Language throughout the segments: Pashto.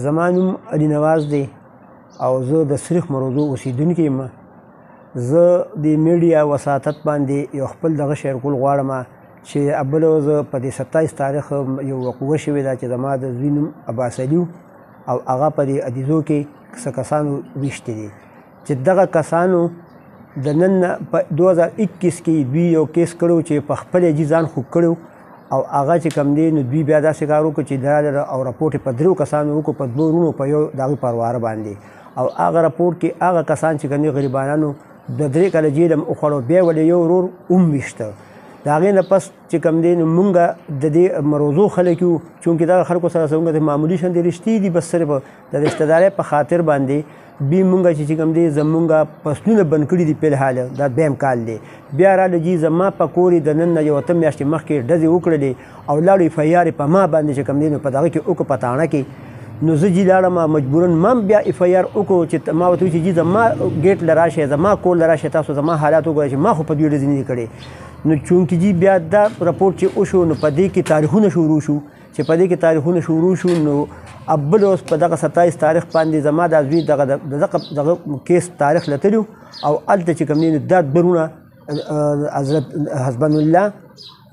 زما نوم علي نواز دی او زه د سریخ مروضو اوسیدونکی یم. زه د میډیا وساطت باندې یو خپل دغه شعر کول غواړم چې اوله زه په دې 27 تاریخ یو وقوعه شوې ده چې زما د زوی نوم عباس علي او هغه په دې عدیزو کې څه کسانو ویشتي دي چې دغه کسانو د نن په 2021 کې دوی یو کیس کړو چې په خپل ځان خو کړو او هغه چې کوم دی نو دوی بیا داسې کار وکړو چې دلایل او راپورټ په درو کسانو وکړو په دوه ورونو په یو دغه پروار باندې او هغه راپورټ کې هغه کسان چې کوم غریبانو د درې کاله جیل مخړو بیا ولې یو ورور ویشته د هغې نه پس چې کوم دی نو مونږ د دې مروضو خلک یو چونکې دغه خلکو سره څنګه د معمولي شانتې رشتې دي بس صرف د رشتهدارۍ په خاطر باندې بي مونږ چې کوم دی زمونږ فصلونه بند کړي دي په حال دا دویم کال دی بیا راله جي زما په کورې د نن یو اتم میاشتې مخکې ډزې وکړلې او لاړې فیار په ما باندې چې کوم دی نو په دغه کې وکړو په تاڼه کې نو زه جي لاړم مجبورا ما بیا اف آی آر وکړو چې ما ورته وویل چې جي زما ګیټ له راشئ زما کور له راشئ تاسو زما حالات وګورئ چې ما خو په دې ډزې نه دي کړې نو چونکې جي بیا دا راپورټ چې وشو نو په دې کې تاریخونه شروع شو چې په دې کې تاریخونه شروع شو نو اول اوس په دغه 27 تاریخ باندې زما د زوی دغه کیس تاریخ لتلو او هلته چې کوم دی نو دا برونه حضرت حسبن الله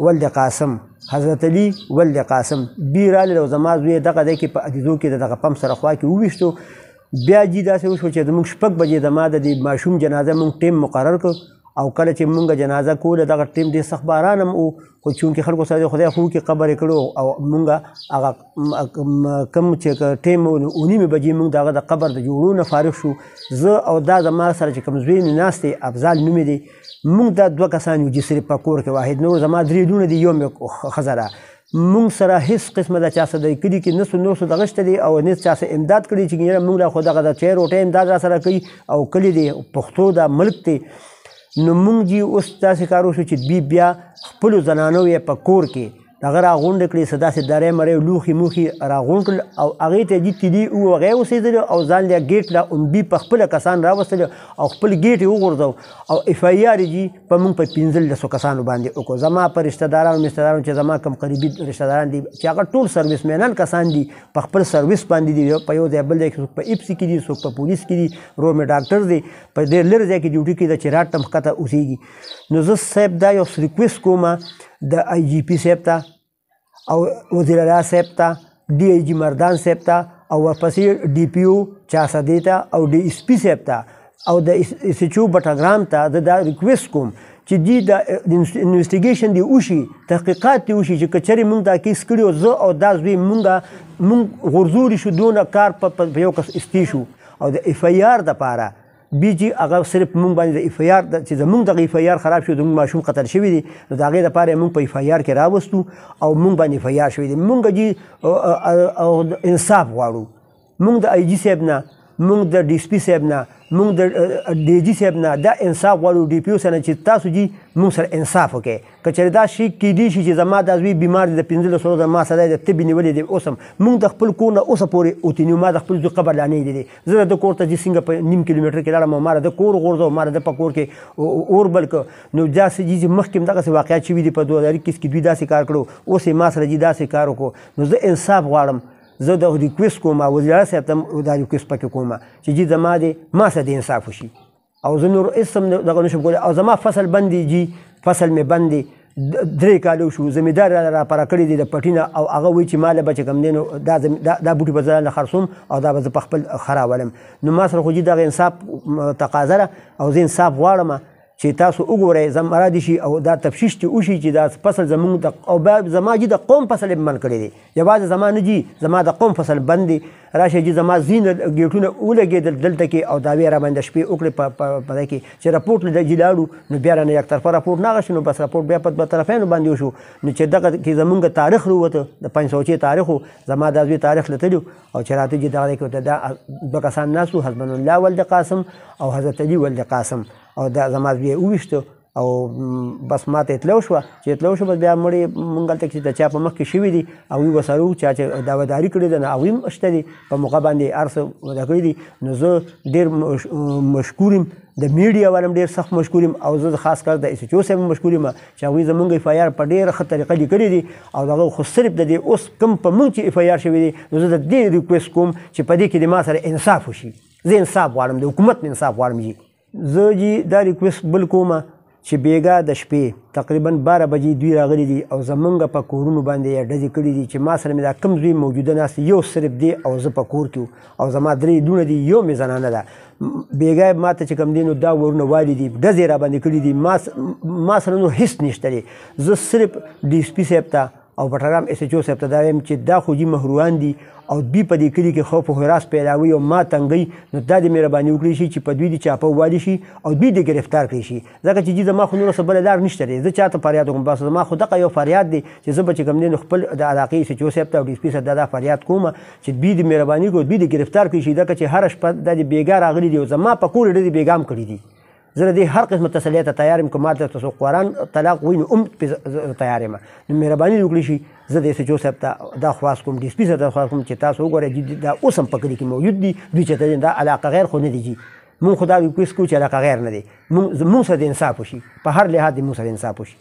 ولد قاسم حضرت علي ولد قاسم بي راله او زما زوی دغه دی کې په عدیزو کې دغه پم سره خوا کې وویشتو بیا جي داسې وشو چې زموږ 6 بجې زما د دې ماشوم جنازه موږ ټیم مقرر کړ او کله چې مونږ جنازه کوله دغه ټیم ډېر سخت باران هم و خو چونکې خلکو سره خدای خو کې قبر یې کړو او مونږ هغه کم چې ټیم 9 بجې مونږ دغه د قبر د جوړو نه فارغ شو زه او دا زما سره چې کوم زوی ناست دی افضل نومې دی مونږ دا دوه کسان یو چې صرف په کور کې واحد نور زما 3 لونه دي یو مې ښځه ده مونږ سره هیڅ قسمه د چا څه د کلي کې نو څه دغه شته دی او نه چا څه امداد کړي چې مونږ له خو دغه د چای روټۍ امداد را سره کوي او کلي دی پښتو دا ملک دی نو مونږ جي اوس داسې کار وشو چې دوی بیا خپلو زنانو یې په کور کې هغه راغونډه کړي څه داسې درې مرې لوښي موښي راغونډ کړل او هغې ته جي تلي هغې اوسېدلو او ځان له ګیټ له دوی په خپله کسان راوستلو او خپل ګیټ یې وغورځو او اف آی آر جي په مونږ په 15 کسانو باندې وکړو زما په رشتهدارانو چې زما کم قریبي رشتهداران دي چې هغه ټول سروس مینان کسان دي په خپل سروس باندې دي په یو ځای بل ځای کې څوک په ایپسي کې دي څوک په پولیس کې دي رو مې ډاکټر دی په ډېر لرې ځای کې ډیوټي کې ده چې رات ته مخکته اوسېږي نو زه صاحب دا یو ریکویسټ کوم د آی جي پي صاحب ته او وزیر اعلی صاحب ته ډي آی جي مردان صاحب ته او ورپسې ډي پي او چاسدې ته او ډي ایس پي صاحب ته او د ایس ایچ او بټګرام ته زه دا ریکویسټ کوم چې دوی د انویسټیګیشن دی وشي تحقیقات دی وشي چې که چېرې مونږ دا کیس کړي او زه او دا زوی مونږ غورځولي شو دونه کار په یو کس استی شو او د اف آی آر دپاره بي جي هغه صرف مونږ باندې د اف آی آر چې زمونږ دغه اف آی آر خراب شو زمونږ ماشوم قتل شوي دي نو د هغې دپاره یې مونږ په اف آی آر کې راوستو او مونږ باندې اف آی آر شوي دي مونږ جي انصاف غواړو مونږ د آی جي صاحب نه مونږ د ډي اس پي صاحب نه مونږ د ډي جي صاحب نه دا انصاف غواړو ډي پي او سره چې تاسو جي مونږ سره انصاف وکړئ که چېرې دا شي کیدی شي چې زما دا زوی بیمار دی د 15 ورځو ما سره د تبې نیولې دی اوس هم مونږ د خپل کور نه اوسه پورې اوتینیو ما د خپل زوی قبر لا نه لیدلی زه د کور ته چې څنګه په 9 کیلومتر کې لاړم او ما د کور غورځو ما د په کور کې اور بل که نو داسې چې مخکې هم دغسې واقعات شوي دي په 2021 کې دوی داسې کار کړو اوس یې ما سره جي داسې کار وکړو نو زه انصاف غواړم زه د ریکویسټ کوم وزیر اعلی صاحب ته دا ریکویسټ پکې کوم چې جي زما دی ما سره د انصاف وشي او زه نور هېڅ هم دغه نشم کولی او زما فصل بند دی جي فصل مې بند دی 3 کاله شو زمیندار راپاره کړي دي د پټي نه او هغه وایي چې ما له به چې کوم دی نو دا بوټي به زه نه خرڅوم او دا به زه په خپل خراولم نو ما سره خو جي دغه انصاف تقاضا ده او زه انصاف غواړم چې تاسو وګورئ زما دي شي او دا تفتیش دې وشي چې دا فصل زموږ او زما جي د قوم فصل یې بند کړی دی یوازې زما نه جي زما د قوم فصل بند دی راشئ جي زما ځینې ګیټونه ولګېدل دلته کې او دعوې راباندې شپې وکړې په دې کې چې راپورټ له جي لاړو نو بیا رانه یک طرفه راپورټ نه غشي نو بس راپورټ بیا په دوه طرفینو باندې وشو نو چې دغه کې زموږ تاریخ راووته د 506 تاریخ زما د زوی تاریخ لتلو او چې راته جي دغه کې دا دوه کسان ناسو حسبن الله ولد قاسم او حضرت علي ولد قاسم او دا زما زوی وویشته او بس ما ته اطلاع شوه چې اطلاع شوه بس بیا مړې مونږ هلته چې د چا په مخ کې شوي دي هغوی ورسره وو چا چې دعواداري کړې ده نو هغوی هم شته دي په موقع باندې هر څه وده کړي دي نو زه ډېر مشکور یم د میډیا والم ډېر سخت مشکور یم او زه خاص کر د ایس ایچ او صاحب مشکور یم چې هغوی زموږ اف آی آر په ډېره ښه طریقه لیکلي دي او دغه خو صرف د دې اوس کوم په موږ چې اف آی آر شوي دي نو زه د دې ریکویسټ کوم چې په دې کې د ما سره انصاف وشي زه انصاف غواړم د حکومت نه انصاف غواړم جي زه جي دا ریکویسټ بل کومه چې بیګا د شپې تقریبا 12 بجې دوی راغلي دي او زمونږ په کورونو باندې ډزې کړي دي چې ما سره مې دا کم زوی موجوده ناست یو صرف دی او زه په کور کې او زما 3 لوڼه دي یو مې زنانه ده بیګا ما ته چې کوم دی نو دا ورونه والي دي ډزې را باندې کړي دي ما سره نور هیڅ نشته دی زه صرف ډي اس پي صاحب ته او بټرام ایس ایچ او صاحب ته دا وایم چې دا خو جي محروان دي او دوی په دې کلي کې خوف او هراس پیداوي او ما تنګوي نو دا د مهرباني وکړي شي چې په دوی د چاپه والي شي او دوی د ګرفتار کړي شي ځکه چې جي زما خو نور څه بله لار نشته دی زه چاته فریاد وکړم بس زما خو دغه یو فریاد دی چې زه به چې کوم دی نو خپل د علاقې ایس ایچ او صاحب ته او ډي اس پي صاحب ته دا فریاد کوم چې دوی د مهرباني کوي دوی د ګرفتار کړي شي ځکه چې هره شپه دا د بیګا راغلي دي او زما په کور ډېرې بیګا هم کړي دي زه د هر قسمه تسلیه ته تیار یم که ما ته تاسو قرآن طلاق وایي نو تیار یم نو مهرباني وکړي شي زه د ایس ایچ او صاحب ته دا خواست کوم ډي اس پي صاحب ته خواست کوم چې تاسو وګورئ دا اوس هم په کلي کې موجود دي دوی چې دا علاقه غیر خو نه دي جي مونږ خو دا ریکویسټ کوو چې علاقه غیر نه دی مونږ سره د انصاف وشي په هر لحاظ د مونږ سره انصاف وشي